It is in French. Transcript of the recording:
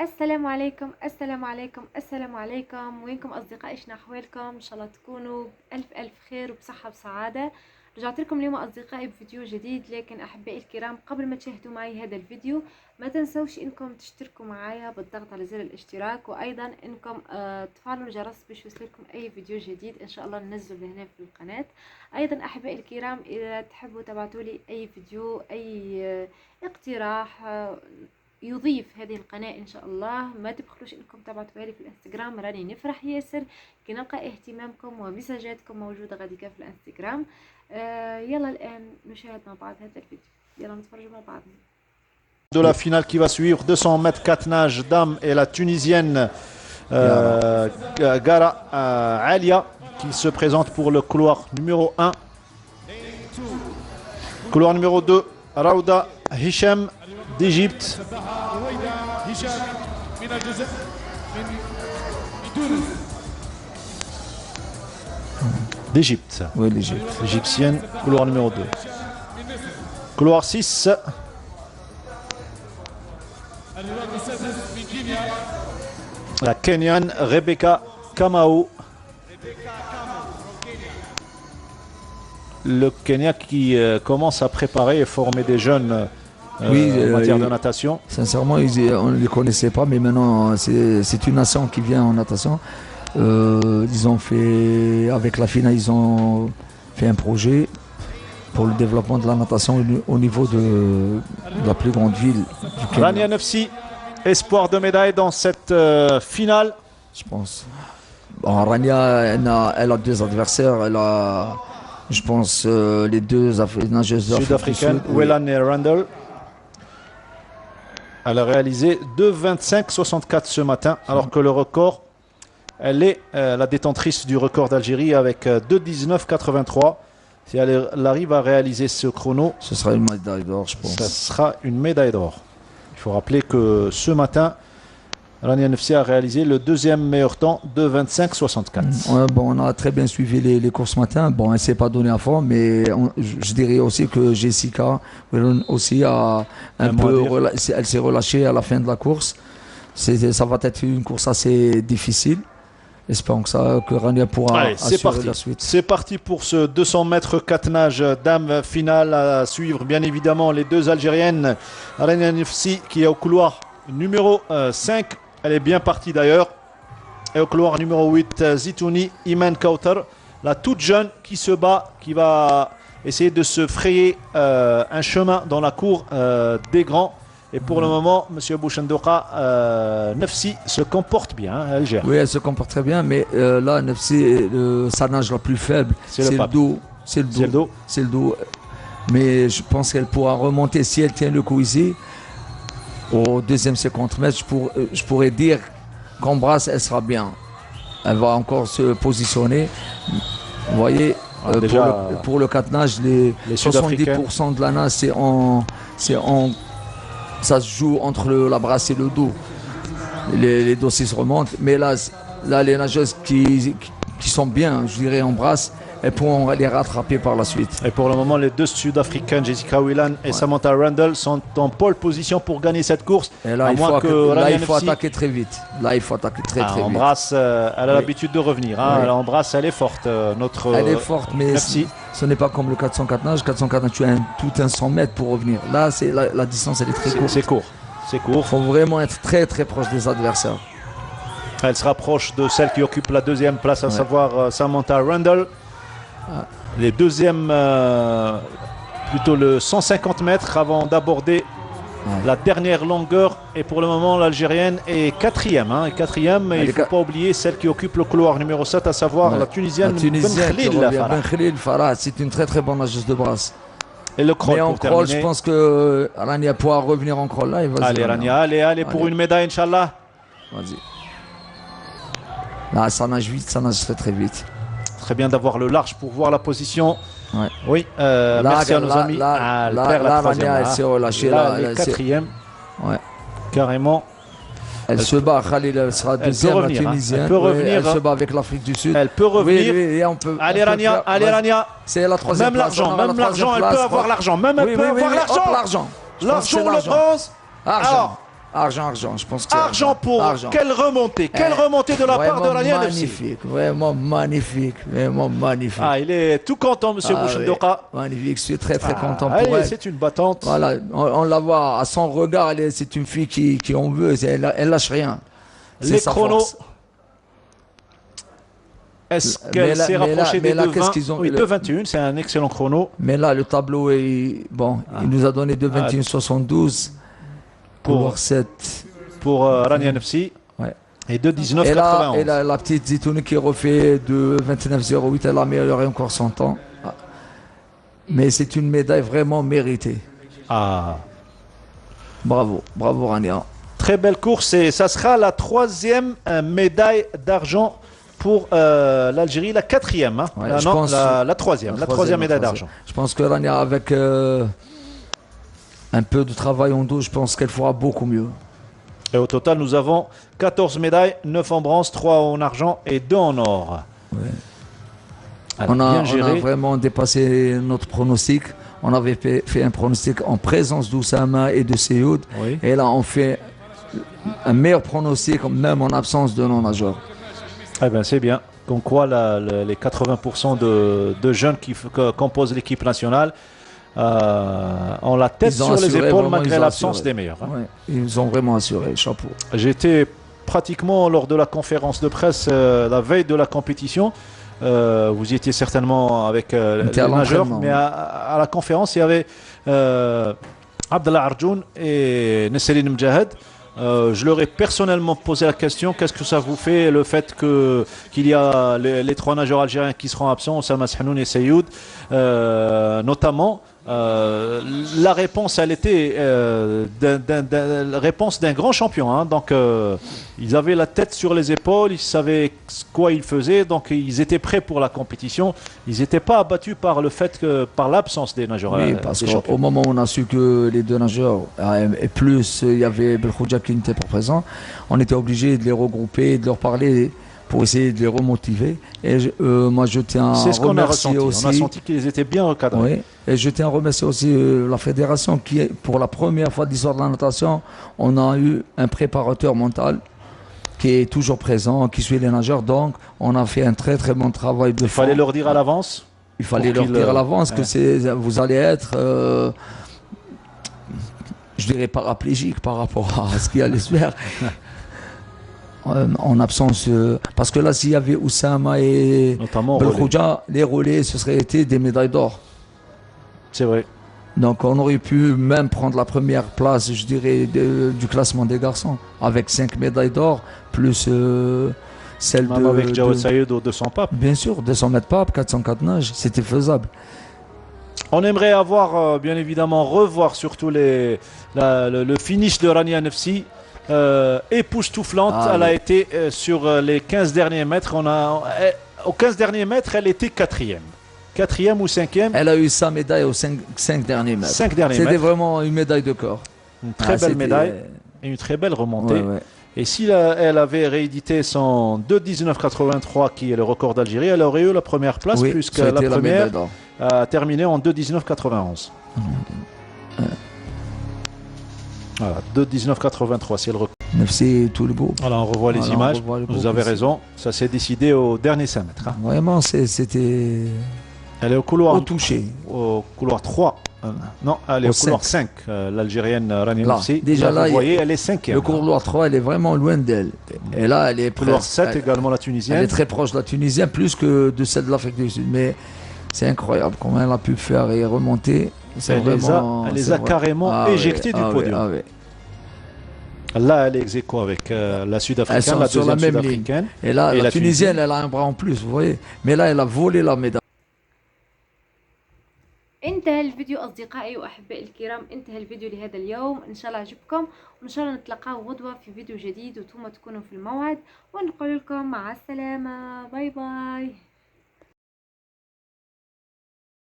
السلام عليكم السلام عليكم السلام عليكم. وينكم أصدقائي؟ شنو أحوالكم؟ إن شاء الله تكونوا بألف خير وبصحة وسعادة. رجعت لكم اليوم أصدقائي بفيديو جديد، لكن أحبائي الكرام قبل ما تشاهدوا معي هذا الفيديو ما تنسوش إنكم تشتركوا معايا بالضغط على زر الاشتراك، وأيضا إنكم تفعلوا الجرس باش يوصلكم أي فيديو جديد إن شاء الله ننزله هنا في القناة. أيضا أحبائي الكرام إذا تحبوا تبعتوا لي أي فيديو، أي اقتراح يضيف هذه القناة إن شاء الله، ما تبخلوش إنكم تبعتوها لي في الانستغرام. راني نفرح ياسر كي نلقى اهتمامكم ومساجاتكم موجودة غاديكا في الانستغرام. يلا الآن نشاهد مع بعض هذا الفيديو، يلا نتفرجوا مع بعض. De la finale qui va suivre, 200 mètres 4 nages dames et la tunisienne Gara Alia qui se présente pour le couloir numéro 1. Couloir numéro 2, Raouda Hicham d'Égypte. D'Égypte. Oui, l'Égypte. Égyptienne, couloir numéro 2. Couloir 6. La Kenyane Rebecca Kamau. Le Kenya qui commence à préparer et former des jeunes en matière de natation. Sincèrement, on ne les connaissait pas, mais maintenant, c'est une nation qui vient en natation. Ils ont fait, avec la FINA, ils ont fait un projet pour le développement de la natation au niveau de la plus grande ville du Kenya. Rania Nefsi, espoir de médaille dans cette finale. Je pense. Bon, Rania, elle a deux adversaires. Elle a, je pense, les deux nageuses sud-africaines, Wellan et Randall. Elle a réalisé 2,25,64 ce matin, alors que le record, elle est la détentrice du record d'Algérie avec 2,19,83. Si elle arrive à réaliser ce chrono, ce sera une médaille d'or, je pense. Ce sera une médaille d'or. Il faut rappeler que ce matin, Rania Nefsi a réalisé le deuxième meilleur temps de 25,64. Ouais, bon, on a très bien suivi les courses ce matin. Bon, elle ne s'est pas donnée à fond, mais je dirais aussi que Jessica aussi a elle s'est relâchée à la fin de la course. Ça va être une course assez difficile. Espérons que Rania pourra assurer la suite. C'est parti pour ce 200 mètres 4 nages dames finale à suivre. Bien évidemment, les deux Algériennes. Rania Nefsi qui est au couloir numéro 5. Elle est bien partie d'ailleurs. Et au couloir numéro 8, Zitouni Iman Kautar, la toute jeune qui se bat, qui va essayer de se frayer un chemin dans la cour des grands. Et pour le moment, M. Bouchendoka, Nefsi se comporte bien, elle gère. Oui, elle se comporte très bien, mais là, Nefsi, sa nage la plus faible, c'est le dos. C'est le dos. Mais je pense qu'elle pourra remonter si elle tient le coup ici. Au deuxième 50 mètres, je pourrais dire qu'en brasse, elle sera bien. Elle va encore se positionner. Vous voyez, pour le 4 nage, les 70% de la nage, ça se joue entre la brasse et le dos. Les dossiers se remontent. Mais là les nageuses qui sont bien, je dirais, en brasse, elles pourront les rattraper par la suite. Et pour le moment, les deux Sud-Africaines, Jessica Wellan et Samantha Randall, sont en pole position pour gagner cette course. Et là, il faut attaquer très vite. Là, il faut attaquer très vite. Embrasse, elle a l'habitude de revenir. Elle embrasse, elle est forte. Elle est forte, mais ce n'est pas comme le 404 nage. 404 nage, tu as tout un 100 mètres pour revenir. Là, la distance, elle est très courte. C'est court. Il faut vraiment être très très proche des adversaires. Elle se rapproche de celle qui occupe la deuxième place, à savoir Samantha Randall. Les deuxièmes, plutôt le 150 mètres avant d'aborder la dernière longueur. Et pour le moment, l'Algérienne est quatrième. Et il ne faut pas oublier celle qui occupe le couloir numéro 7, à savoir la Tunisienne Ben Khalil Farah. C'est une très très bonne nageuse de brasse. Et le crawl, mais en crawl, je pense que Rania pourra revenir en crawl. Là, allez Rania, allez pour une médaille, Inch'Allah. Vas-y. Là, ça nage vite, ça nage très très vite. Très bien d'avoir le large pour voir la position. Ouais. Oui, merci à nos amis. Là, Rania, elle s'est relâchée. Là, elle est quatrième. Ouais. Carrément. Elle se bat, Khalil, elle sera deuxième, la Tunisienne. Elle peut revenir. Elle se bat avec l'Afrique du Sud. Elle peut revenir. Oui, on peut, allez, Rania, Rania. C'est la troisième place. Même l'argent, elle peut avoir l'argent. Même elle peut avoir l'argent. L'argent, le bronze. Alors, Argent, je pense que Argent pour argent. Quelle remontée de la part de Rania FC. Vraiment magnifique. Ah, il est tout content, monsieur Bouchendoka. Magnifique, je suis très content pour elle. elle. C'est une battante. Voilà, on la voit à son regard, c'est une fille qui en veut, elle lâche rien. Les chronos. Est-ce qu'elle s'est rapprochée des 2,20 Oui, 2,21, c'est un excellent chrono. Mais là, le tableau il nous a donné 2,21,72 pour 7. Pour Rania FC. Ouais. Et 2,19,91. Et la petite Zitouni qui refait de 29,08, elle a amélioré encore son temps. Mais c'est une médaille vraiment méritée. Ah. Bravo Rania. Très belle course et ça sera la 3e médaille d'argent pour l'Algérie, la 4e. Hein. Ouais, la 3e médaille d'argent. Je pense que Rania, avec un peu de travail en dos, je pense qu'elle fera beaucoup mieux. Et au total, nous avons 14 médailles, 9 en bronze, 3 en argent et 2 en or. Ouais. Alors, on a vraiment dépassé notre pronostic. On avait fait un pronostic en présence d'Oussama et de Seyoud. Oui. Et là, on fait un meilleur pronostic, même en absence de non-nageurs. Eh bien, c'est bien. Comme quoi, les 80% de jeunes qui composent l'équipe nationale ont la tête sur les épaules malgré l'absence des meilleurs. Hein. Ouais, ils ont vraiment assuré, chapeau. J'étais pratiquement lors de la conférence de presse la veille de la compétition. Vous y étiez certainement avec les nageurs, mais à la conférence, il y avait Abdallah Arjoun et Nesseline Mjahed. Je leur ai personnellement posé la question, qu'est-ce que ça vous fait le fait qu'il y a les 3 nageurs algériens qui seront absents, Oussama Shahnoun et Seyoud, notamment. La réponse, elle était la réponse d'un grand champion. Hein. Donc, ils avaient la tête sur les épaules, ils savaient quoi ils faisaient, donc ils étaient prêts pour la compétition. Ils n'étaient pas abattus par le fait par l'absence des nageurs. Oui, parce qu'au moment où on a su que les 2 nageurs, et plus il y avait Belkhouja qui n'était pas présent, on était obligé de les regrouper, de leur parler pour essayer de les remotiver. Et moi, je tiens à remercier aussi. On a senti qu'ils étaient bien recadrés. Oui, et je tiens à remercier aussi la fédération qui, pour la première fois de l'histoire de la natation, on a eu un préparateur mental qui est toujours présent, qui suit les nageurs. Donc, on a fait un très bon travail de fond. Il fallait leur dire à l'avance. Il fallait leur dire à l'avance que vous allez être, je dirais, paraplégique par rapport à ce qu'il allait se faire. En absence, parce que là, s'il y avait Oussama et Belkhouja, les relais, ce serait été des médailles d'or. C'est vrai. Donc on aurait pu même prendre la première place, je dirais, du classement des garçons, avec 5 médailles d'or, plus celle même avec Jawad Saïd au 200 papes. Bien sûr, 200 mètres papes, 404 nages, c'était faisable. On aimerait avoir, bien évidemment, revoir surtout le finish de Rania NFC. Époustouflante, elle a été sur les 15 derniers mètres. Aux 15 derniers mètres, elle était 4e ou 5e. Elle a eu sa médaille aux 5 derniers mètres. C'était vraiment une médaille de corps. Une très belle médaille et une très belle remontée. Ouais. Et si elle avait réédité son 2,19,83 qui est le record d'Algérie, elle aurait eu la première place, puisque la première a terminé en 2,19,91. Voilà, 2,19,83, c'est le record. Merci tout le beau. Voilà, on revoit les images. Vous avez raison, ça s'est décidé au dernier 5 mètres. Hein. Vraiment, c'était. Elle est au couloir. Au toucher. Au couloir 3. Non, elle est au couloir 5. L'Algérienne Rania Moussi. Déjà là, vous voyez, elle est 5e. Le couloir 3, elle est vraiment loin d'elle. Et là, elle est couloir 7 également, la Tunisienne. Elle est très proche de la Tunisienne, plus que de celle de l'Afrique du Sud. Mais c'est incroyable comment elle a pu faire et remonter. Elle les a carrément éjectés du podium. Là, elle est ex aequo avec la Sud-Africaine, la deuxième Sud-Africaine. Et là, la Tunisienne, elle a un bras en plus, vous voyez. Mais là, elle a volé la médaille. انتهى الفيديو أصدقائي وأحبائي الكرام، انتهى الفيديو لهذا اليوم. إن شاء الله عجبكم، وإن شاء الله نتلقاو غدوة في فيديو جديد وانتم تكونوا في الموعد، ونقول لكم مع السلامة، باي باي.